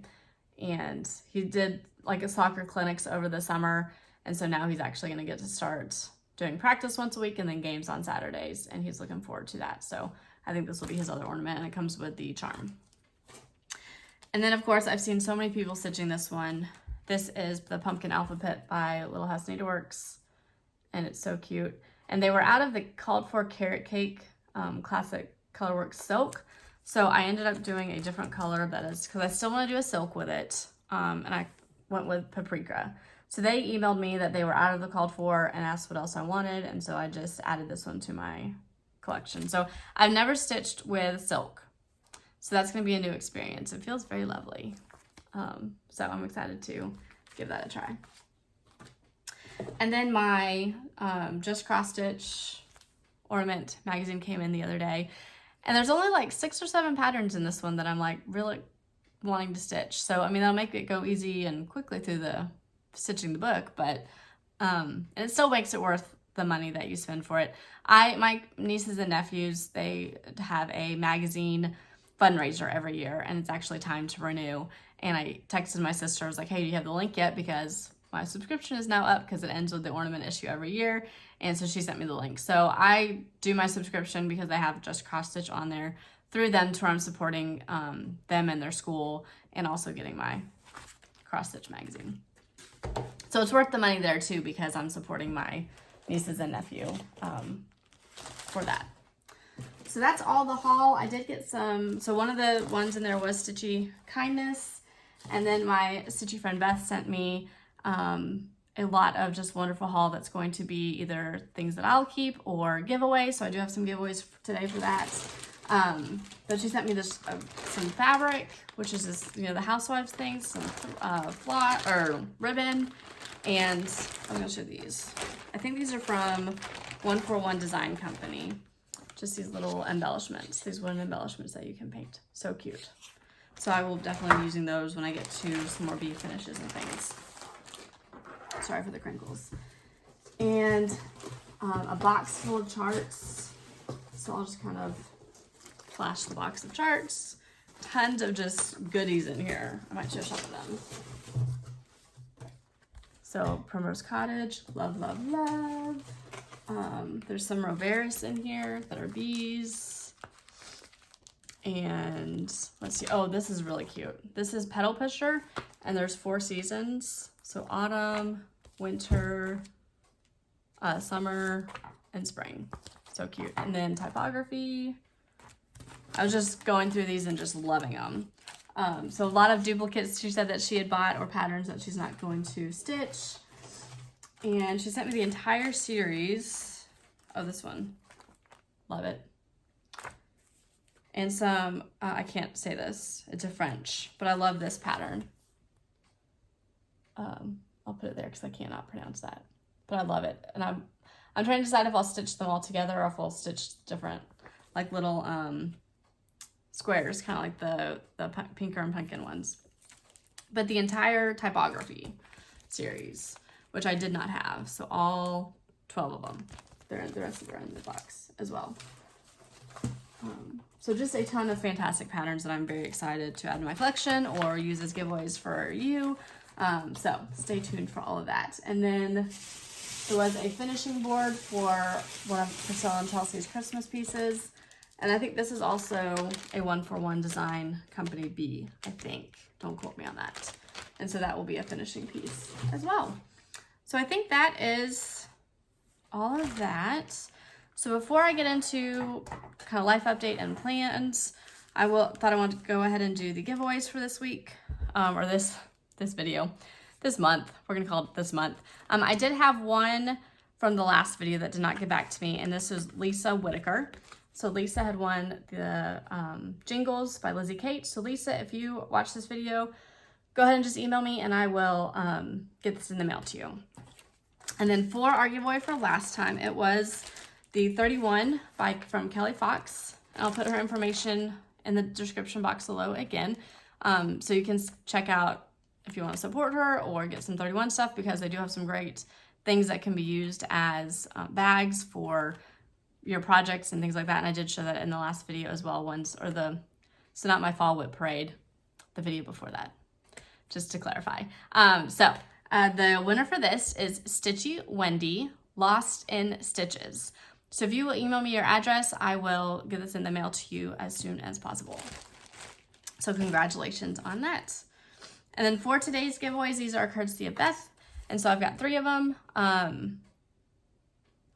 And he did like a soccer clinics over the summer. And so now he's actually going to get to start doing practice once a week and then games on Saturdays, and he's looking forward to that. So I think this will be his other ornament, and it comes with the charm. And then, of course, I've seen so many people stitching this one. This is the Pumpkin Alphabet by Little House Needleworks, and it's so cute. And they were out of the called for Carrot Cake classic Colorworks silk, so I ended up doing a different color that is, because I still want to do a silk with it, and I went with Paprika. So they emailed me that they were out of the called for and asked what else I wanted, and so I just added this one to my collection. So I've never stitched with silk, so that's going to be a new experience. It feels very lovely. So I'm excited to give that a try. And then my Just Cross Stitch Ornament magazine came in the other day, and there's only like 6 or 7 patterns in this one that I'm like really wanting to stitch. So I mean, that'll make it go easy and quickly through the stitching the book, but it still makes it worth the money that you spend for it. My nieces and nephews, they have a magazine fundraiser every year, and it's actually time to renew. And I texted my sister, I was like, hey, do you have the link yet? Because my subscription is now up because it ends with the ornament issue every year. And so she sent me the link. So I do my subscription because I have Just Cross Stitch on there through them, to where I'm supporting them and their school, and also getting my cross stitch magazine. So it's worth the money there too, because I'm supporting my nieces and nephew for that. So that's all the haul. I did get some, so one of the ones in there was Stitchy Kindness. And then my Stitchy friend Beth sent me a lot of just wonderful haul that's going to be either things that I'll keep or giveaways. So I do have some giveaways today for that. But she sent me this some fabric, which is this, you know, the Housewives things, some floss or ribbon, and I'm gonna show these. I think these are from 141 Design Company. Just these little embellishments, these wooden embellishments that you can paint. So cute. So I will definitely be using those when I get to some more bee finishes and things. Sorry for the crinkles. And a box full of charts. So I'll just kind of flash the box of charts. Tons of just goodies in here. I might show some of them. So Primrose Cottage, love, love, love. There's some Roveris in here that are bees. And let's see, oh, this is really cute. This is Petal Pusher, and there's 4 seasons. So autumn, winter, summer, and spring. So cute. And then typography. I was just going through these and just loving them. So a lot of duplicates she said that she had bought, or patterns that she's not going to stitch. And she sent me the entire series. Oh, this one. Love it. And some, I can't say this, it's a French, but I love this pattern. I'll put it there because I cannot pronounce that, but I love it. And I'm trying to decide if I'll stitch them all together or if I'll stitch different, like little squares, kind of like the Pinker and Punkin ones. But the entire typography series, which I did not have, so all 12 of them, the rest of them are in the box as well. So just a ton of fantastic patterns that I'm very excited to add to my collection or use as giveaways for you. So stay tuned for all of that. And then there was a finishing board for one of Priscilla and Chelsea's Christmas pieces. And I think this is also a 1-for-1 design company B, I think. Don't quote me on that. And so that will be a finishing piece as well. So I think that is all of that. So before I get into kind of life update and plans, I thought I wanted to go ahead and do the giveaways for this week, or this month. We're gonna call it this month. I did have one from the last video that did not get back to me, and this is Lisa Whitaker. So Lisa had won the Jingles by Lizzie Kate. So Lisa, if you watch this video, go ahead and just email me and I will get this in the mail to you. And then for our giveaway for last time, it was the 31 bike from Kelly Fox. I'll put her information in the description box below again. So you can check out if you want to support her or get some 31 stuff, because they do have some great things that can be used as bags for your projects and things like that. And I did show that in the last video as well, so not my fall whip parade, the video before that, just to clarify. The winner for this is Stitchy Wendy, Lost in Stitches. So if you will email me your address, I will get this in the mail to you as soon as possible. So congratulations on that. And then for today's giveaways, these are courtesy of Beth. And so I've got 3 of them. I'm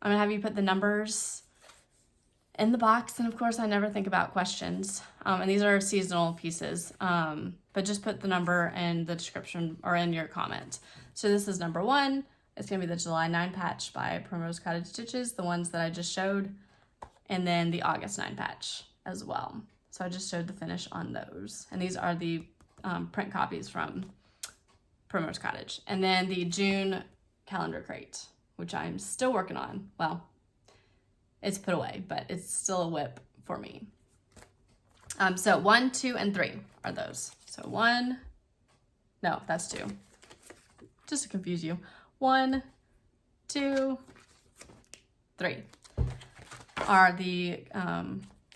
gonna have you put the numbers in the box. And of course, I never think about questions. And these are seasonal pieces, but just put the number in the description or in your comment. So this is number 1. It's gonna be the July 9 patch by Primrose Cottage Stitches, the ones that I just showed, and then the August 9 patch as well. So I just showed the finish on those. And these are the print copies from Primrose Cottage. And then the June calendar crate, which I'm still working on. Well, it's put away, but it's still a whip for me. So 1, 2, and 3 are those. So 1, no, that's 2. Just to confuse you. 1, 2, 3 are the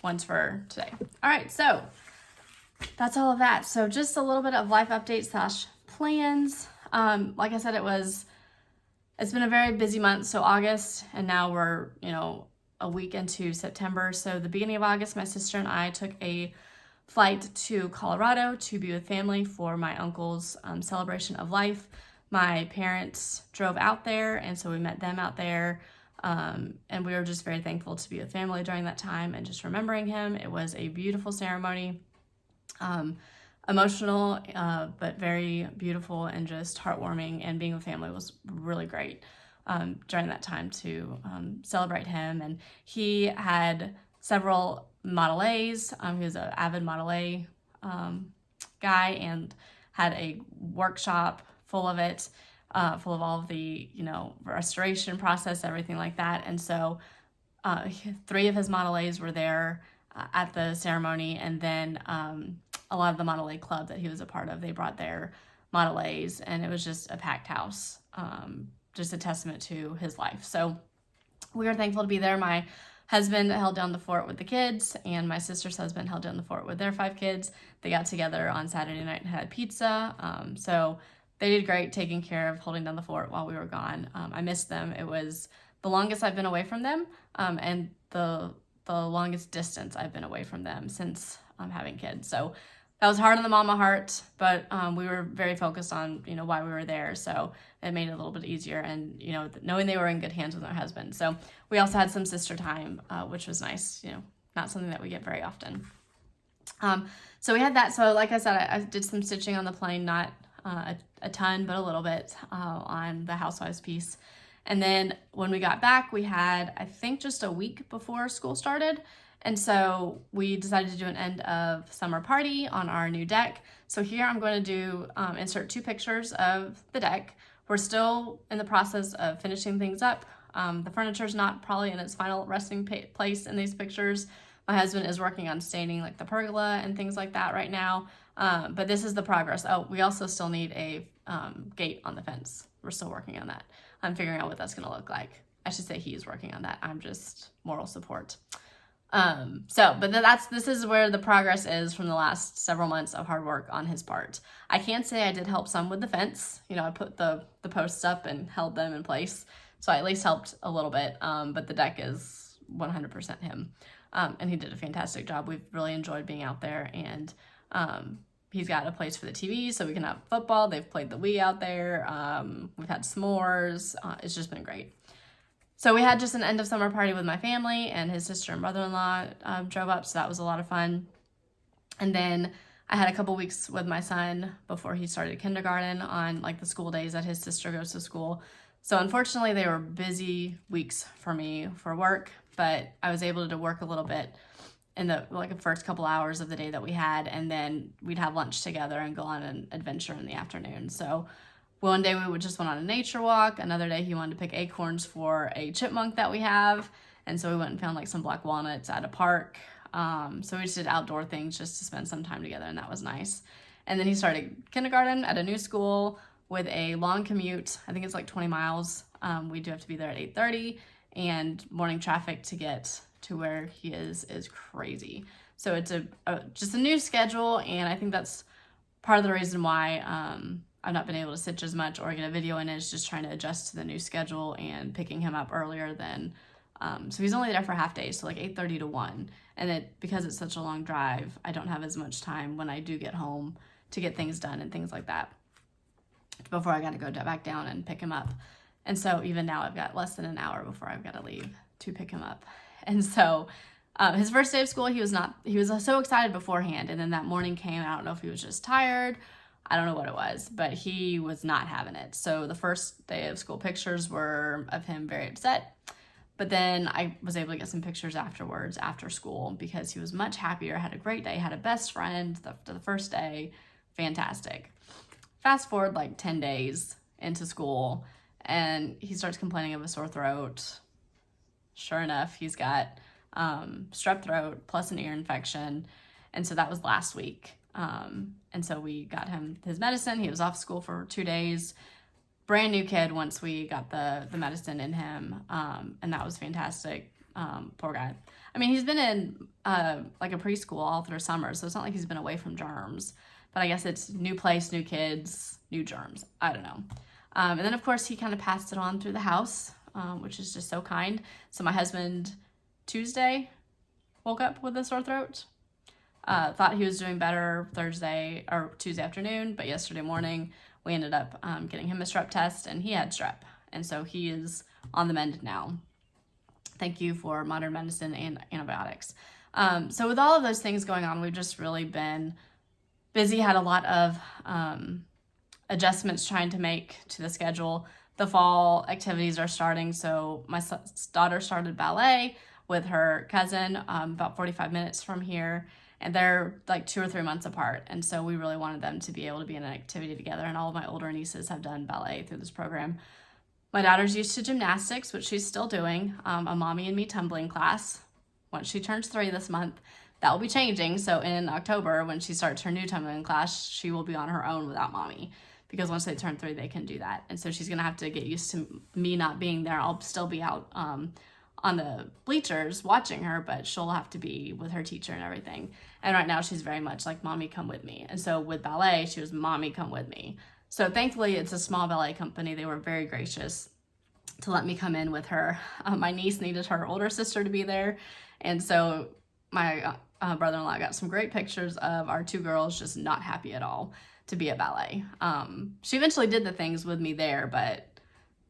ones for today. All right, so that's all of that. So just a little bit of life updates / plans. Like I said, it's been a very busy month. So August, and now we're, a week into September. So the beginning of August, my sister and I took a flight to Colorado to be with family for my uncle's celebration of life. My parents drove out there, and so we met them out there. And we were just very thankful to be with family during that time and just remembering him. It was a beautiful ceremony, emotional, but very beautiful and just heartwarming. And being with family was really great during that time to celebrate him. And he had several Model A's. He was an avid Model A guy and had a workshop full of it, full of all of the, restoration process, everything like that. And so 3 of his Model A's were there at the ceremony. And then a lot of the Model A club that he was a part of, they brought their Model A's, and it was just a packed house, just a testament to his life. So we are thankful to be there. My husband held down the fort with the kids, and my sister's husband held down the fort with their 5 kids. They got together on Saturday night and had pizza. So they did great taking care of holding down the fort while we were gone. I missed them. It was the longest I've been away from them, and the longest distance I've been away from them since having kids. So that was hard on the mama heart, but we were very focused on, why we were there. So it made it a little bit easier, and, knowing they were in good hands with our husband. So we also had some sister time, which was nice, not something that we get very often. So we had that. So like I said, I did some stitching on the plane, not a ton, but a little bit on the Housewives piece. And then when we got back, we had, I think, just a week before school started. And so we decided to do an end of summer party on our new deck. So here I'm going to do insert 2 pictures of the deck. We're still in the process of finishing things up. The furniture is not probably in its final resting place in these pictures. My husband is working on staining like the pergola and things like that right now. But this is the progress. Oh, we also still need a gate on the fence. We're still working on that. I'm figuring out what that's going to look like. I should say he's working on that. I'm just moral support. This is where the progress is from the last several months of hard work on his part. I can say I did help some with the fence. I put the posts up and held them in place. So I at least helped a little bit. But the deck is 100% him. and he did a fantastic job. We've really enjoyed being out there, and he's got a place for the TV so we can have football. They've played the Wii out there. We've had s'mores. It's just been great. So we had just an end of summer party with my family, and his sister and brother-in-law drove up, so that was a lot of fun. And then I had a couple weeks with my son before he started kindergarten on like the school days that his sister goes to school. So unfortunately they were busy weeks for me for work, but I was able to work a little bit in the first couple hours of the day that we had, and then we'd have lunch together and go on an adventure in the afternoon. So one day we would just went on a nature walk. Another day he wanted to pick acorns for a chipmunk that we have, and so we went and found like some black walnuts at a park. So we just did outdoor things just to spend some time together, and that was nice. And then he started kindergarten at a new school with a long commute. I think it's like 20 miles. We do have to be there at 8:30, and morning traffic to get to where he is crazy. So it's just a new schedule, and I think that's part of the reason why I've not been able to stitch as much or get a video in, is just trying to adjust to the new schedule and picking him up earlier than so he's only there for half days, so like 8:30 to 1. And because it's such a long drive, I don't have as much time when I do get home to get things done and things like that before I got to go back down and pick him up. And so even now I've got less than an hour before I've got to leave to pick him up. And so his first day of school, he was so excited beforehand. And then that morning came, I don't know if he was just tired, I don't know what it was, but he was not having it. So the first day of school pictures were of him very upset. But then I was able to get some pictures afterwards, after school, because he was much happier, had a great day, had a best friend the first day. Fantastic. Fast forward like 10 days into school, and he starts complaining of a sore throat. Sure enough, he's got strep throat plus an ear infection. And so that was last week. And so we got him his medicine. He was off school for 2 days. Brand new kid once we got the medicine in him, and that was fantastic. Poor guy. I mean, he's been in like a preschool all through summer, so it's not like he's been away from germs, but I guess it's new place, new kids, new germs. I don't know. And then of course he kind of passed it on through the house, which is just so kind. So my husband Tuesday woke up with a sore throat. Thought he was doing better Thursday or Tuesday afternoon, but yesterday morning we ended up getting him a strep test, and he had strep. And so he is on the mend now. Thank you for modern medicine and antibiotics. So with all of those things going on, we've just really been busy, had a lot of adjustments trying to make to the schedule. The fall activities are starting. So my daughter started ballet with her cousin about 45 minutes from here. And they're like 2 or 3 months apart. And so we really wanted them to be able to be in an activity together. And all of my older nieces have done ballet through this program. My daughter's used to gymnastics, which she's still doing, a mommy and me tumbling class. Once she turns 3 this month, that will be changing. So in October, when she starts her new tumbling class, she will be on her own without mommy. Because once they turn 3, they can do that. And so she's going to have to get used to me not being there. I'll still be out on the bleachers watching her, but she'll have to be with her teacher and everything. And right now she's very much like, mommy, come with me. And so with ballet, she was, mommy, come with me. So thankfully it's a small ballet company. They were very gracious to let me come in with her. My niece needed her older sister to be there. And so my brother-in-law got some great pictures of our 2 girls just not happy at all to be at ballet. She eventually did the things with me there, but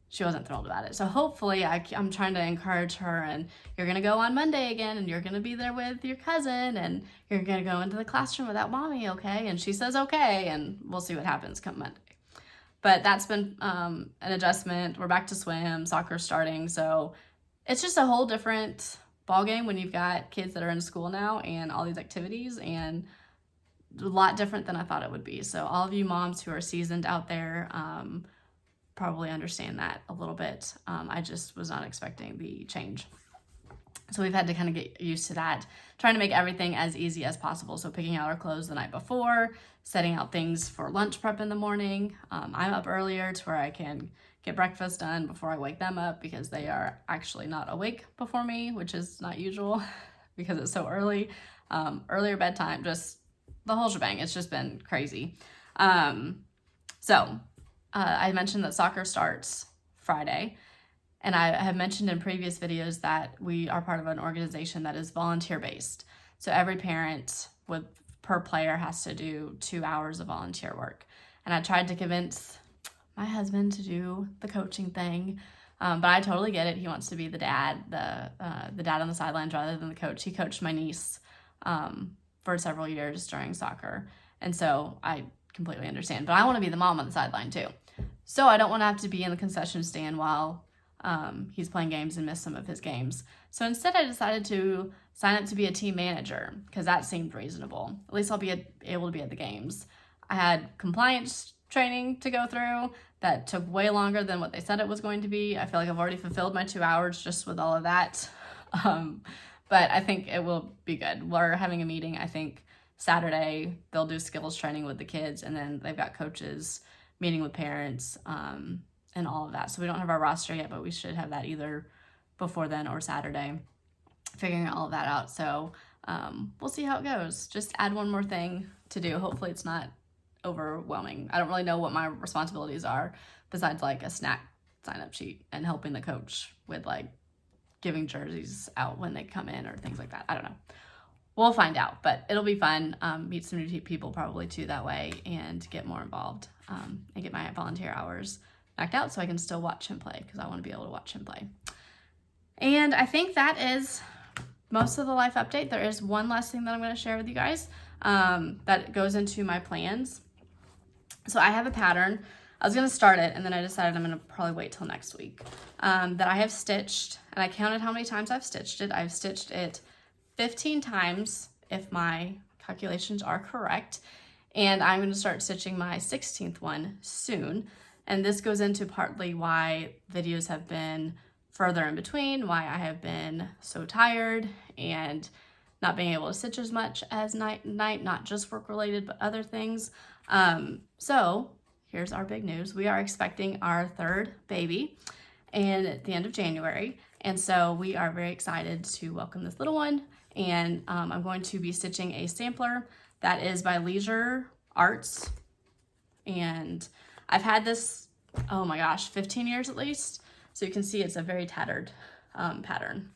she wasn't thrilled about it. So hopefully I'm trying to encourage her, and you're going to go on Monday again, and you're going to be there with your cousin, and you're going to go into the classroom without mommy, okay? And she says okay, and we'll see what happens come Monday. But that's been an adjustment. We're back to swim, soccer's starting. So it's just a whole different ballgame when you've got kids that are in school now and all these activities, and a lot different than I thought it would be. So all of you moms who are seasoned out there, probably understand that a little bit. I just was not expecting the change. So we've had to kind of get used to that, trying to make everything as easy as possible. So picking out our clothes the night before, setting out things for lunch prep in the morning. I'm up earlier to where I can get breakfast done before I wake them up, because they are actually not awake before me, which is not usual because it's so early. Earlier bedtime, just the whole shebang. It's just been crazy. I mentioned that soccer starts Friday, And I have mentioned in previous videos that we are part of an organization that is volunteer-based. So every parent per player has to do 2 hours of volunteer work. And I tried to convince my husband to do the coaching thing, but I totally get it. He wants to be the dad, the dad on the sidelines rather than the coach. He coached my niece for several years during soccer, and so I completely understand. But I want to be the mom on the sideline too, so I don't want to have to be in the concession stand while he's playing games and miss some of his games. So instead, I decided to sign up to be a team manager because that seemed reasonable. At least I'll be able to be at the games. I had compliance training to go through that took way longer than what they said it was going to be. I feel like I've already fulfilled my 2 hours just with all of that. But I think it will be good. We're having a meeting, I think Saturday. They'll do skills training with the kids, and then they've got coaches meeting with parents and all of that. So we don't have our roster yet, but we should have that either before then or Saturday, figuring all of that out. So we'll see how it goes. Just add one more thing to do. Hopefully it's not overwhelming. I don't really know what my responsibilities are besides like a snack sign-up sheet and helping the coach with like giving jerseys out when they come in or things like that. I don't know. We'll find out, but it'll be fun. Meet some new people probably too that way and get more involved and get my volunteer hours knocked out so I can still watch him play because I want to be able to watch him play. And I think that is most of the life update. There is one last thing that I'm going to share with you guys that goes into my plans. So I have a pattern. I was going to start it, and then I decided I'm going to probably wait till next week, that I have stitched, and I counted how many times I've stitched it. I've stitched it 15 times, if my calculations are correct, and I'm going to start stitching my 16th one soon. And this goes into partly why videos have been further in between, why I have been so tired and not being able to stitch as much as night, not just work related, but other things. So here's our big news. We are expecting our third baby and at the end of January. And so we are very excited to welcome this little one. And I'm going to be stitching a sampler that is by Leisure Arts. And I've had this, oh my gosh, 15 years at least. So you can see it's a very tattered pattern.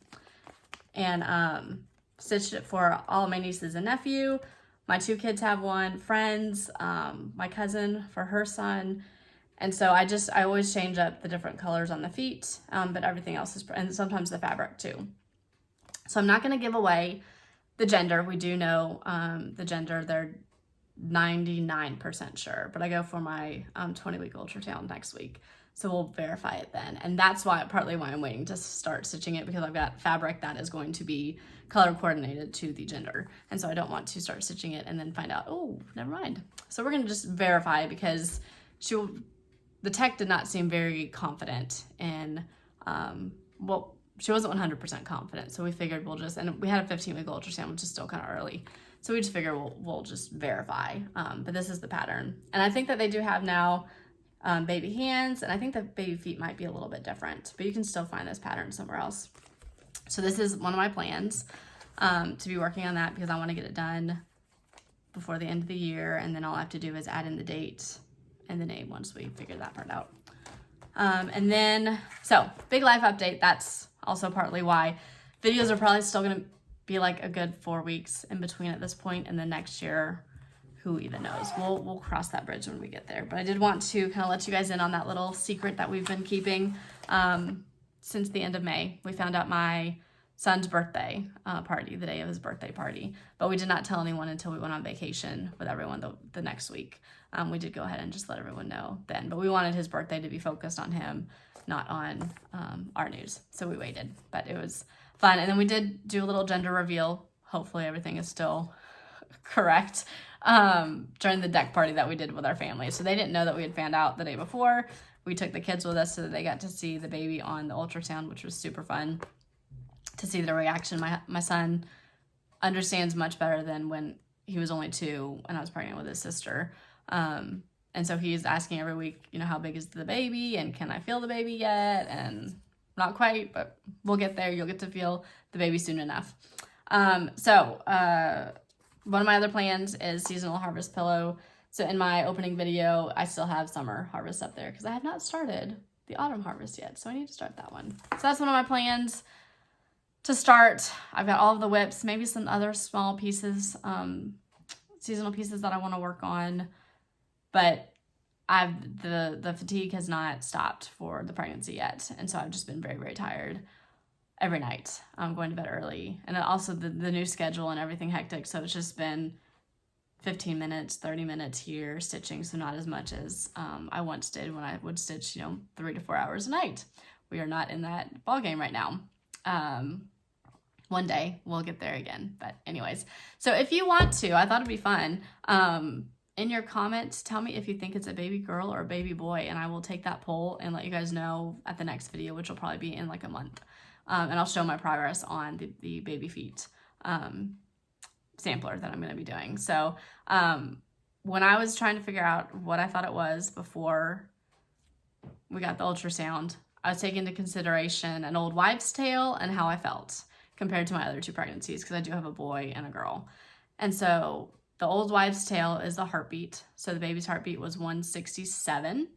And stitched it for all my nieces and nephew. My 2 kids have one, friends, my cousin for her son. And so I always change up the different colors on the feet, but everything else is, and sometimes the fabric too. So I'm not going to give away the gender. We do know the gender. They're 99% sure, but I go for my 20-week ultrasound next week. So we'll verify it then. And that's partly why I'm waiting to start stitching it, because I've got fabric that is going to be color coordinated to the gender. And so I don't want to start stitching it and then find out, oh, never mind. So we're going to just verify, because the tech did not seem very confident in, she wasn't 100% confident. So we figured and we had a 15-week ultrasound, which is still kind of early. So we just figured we'll just verify. But this is the pattern. And I think that they do have now baby hands, and I think that baby feet might be a little bit different, but you can still find this pattern somewhere else. So this is one of my plans to be working on that, because I want to get it done before the end of the year, and then all I have to do is add in the date and the name once we figure that part out. And then, so big life update. That's also partly why videos are probably still going to be like a good 4 weeks in between at this point, and then next year, who even knows? We'll cross that bridge when we get there. But I did want to kind of let you guys in on that little secret that we've been keeping since the end of May. We found out my son's birthday party, the day of his birthday party, but we did not tell anyone until we went on vacation with everyone the next week. We did go ahead and just let everyone know then, but we wanted his birthday to be focused on him, not on our news. So we waited, but it was fun. And then we did do a little gender reveal. Hopefully everything is still correct during the deck party that we did with our family. So they didn't know that we had found out the day before. We took the kids with us so that they got to see the baby on the ultrasound, which was super fun to see their reaction. My son understands much better than when he was only 2 and I was pregnant with his sister. And so he's asking every week, how big is the baby and can I feel the baby yet? And not quite, but we'll get there. You'll get to feel the baby soon enough. One of my other plans is seasonal harvest pillow. So in my opening video, I still have summer harvest up there because I have not started the autumn harvest yet, so I need to start that one. So that's one of my plans to start. I've got all of the whips, maybe some other small pieces, seasonal pieces that I want to work on, but the fatigue has not stopped for the pregnancy yet, and so I've just been very, very tired every night. I'm going to bed early, and also the new schedule and everything hectic, so it's just been 15 minutes, 30 minutes here stitching, so not as much as I once did when I would stitch, you know, 3 to 4 hours a night. We are not in that ball game right now. One day we'll get there again, but anyways. So if you want to, I thought it'd be fun. In your comments, tell me if you think it's a baby girl or a baby boy, and I will take that poll and let you guys know at the next video, which will probably be in like a month. And I'll show my progress on the baby feet sampler that I'm going to be doing. So when I was trying to figure out what I thought it was before we got the ultrasound, I was taking into consideration an old wives' tale and how I felt compared to my other 2 pregnancies, because I do have a boy and a girl. And so the old wives' tale is the heartbeat. So the baby's heartbeat was 167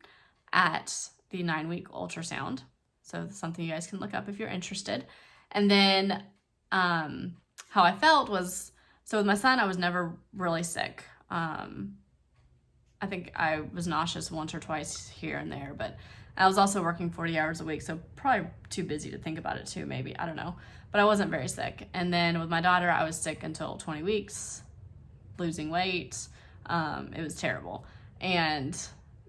at the 9-week ultrasound. So it's something you guys can look up if you're interested. And then how I felt was, so with my son, I was never really sick. I think I was nauseous once or twice here and there, but I was also working 40 hours a week, so probably too busy to think about it too, maybe, I don't know. But I wasn't very sick. And then with my daughter, I was sick until 20 weeks, losing weight. It was terrible. And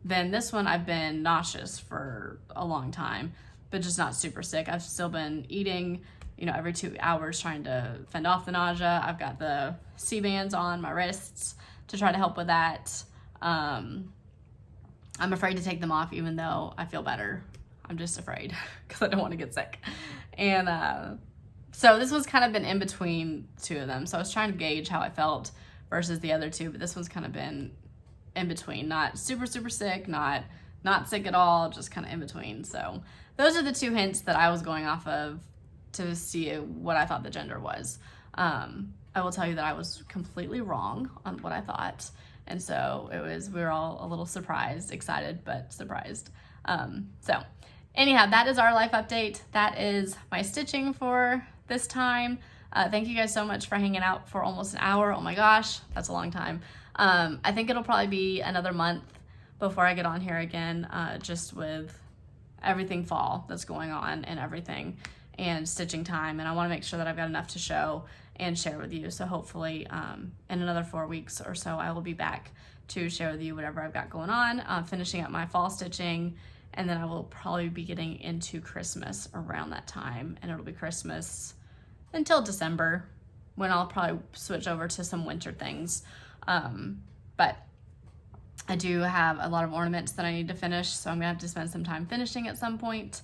then this one, I've been nauseous for a long time, but just not super sick. I've still been eating, you know, every 2 hours trying to fend off the nausea. I've got the C-bands on my wrists to try to help with that. I'm afraid to take them off even though I feel better. I'm just afraid because I don't want to get sick. And so this one's kind of been in between 2 of them. So I was trying to gauge how I felt versus the other 2, but this one's kind of been in between. Not super, super sick, not sick at all, just kind of in between. So those are the 2 hints that I was going off of to see what I thought the gender was. I will tell you that I was completely wrong on what I thought. And so we were all a little surprised, excited, but surprised. So anyhow, that is our life update. That is my stitching for this time. Thank you guys so much for hanging out for almost an hour. Oh my gosh, that's a long time. I think it'll probably be another month before I get on here again, just with everything fall that's going on and everything, and stitching time. And I want to make sure that I've got enough to show and share with you. So hopefully in another 4 weeks or so, I will be back to share with you whatever I've got going on, finishing up my fall stitching, and then I will probably be getting into Christmas around that time, and it'll be Christmas until December, when I'll probably switch over to some winter things. But I do have a lot of ornaments that I need to finish, so I'm gonna have to spend some time finishing at some point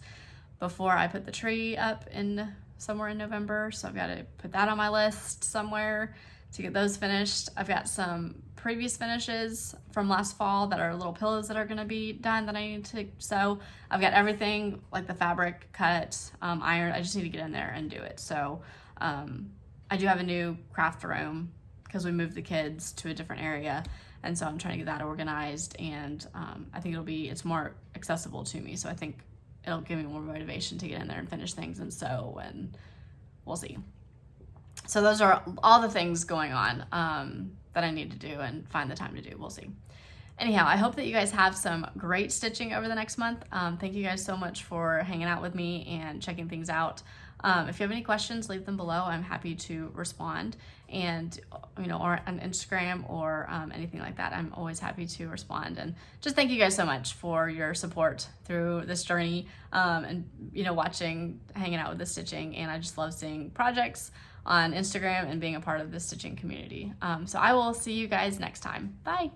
before I put the tree up in somewhere in November. So I've got to put that on my list somewhere to get those finished. I've got some previous finishes from last fall that are little pillows that are going to be done that I need to sew. I've got everything, like the fabric cut, iron. I just need to get in there and do it. So I do have a new craft room because we moved the kids to a different area, and so I'm trying to get that organized, and I think it's more accessible to me, so I think it'll give me more motivation to get in there and finish things and sew, and we'll see. So those are all the things going on that I need to do and find the time to do. We'll see. Anyhow, I hope that you guys have some great stitching over the next month. Thank you guys so much for hanging out with me and checking things out. If you have any questions, leave them below. I'm happy to respond, and or on Instagram or anything like that. I'm always happy to respond. And just thank you guys so much for your support through this journey, and watching, hanging out with the stitching. And I just love seeing projects on Instagram and being a part of the stitching community. So I will see you guys next time. Bye.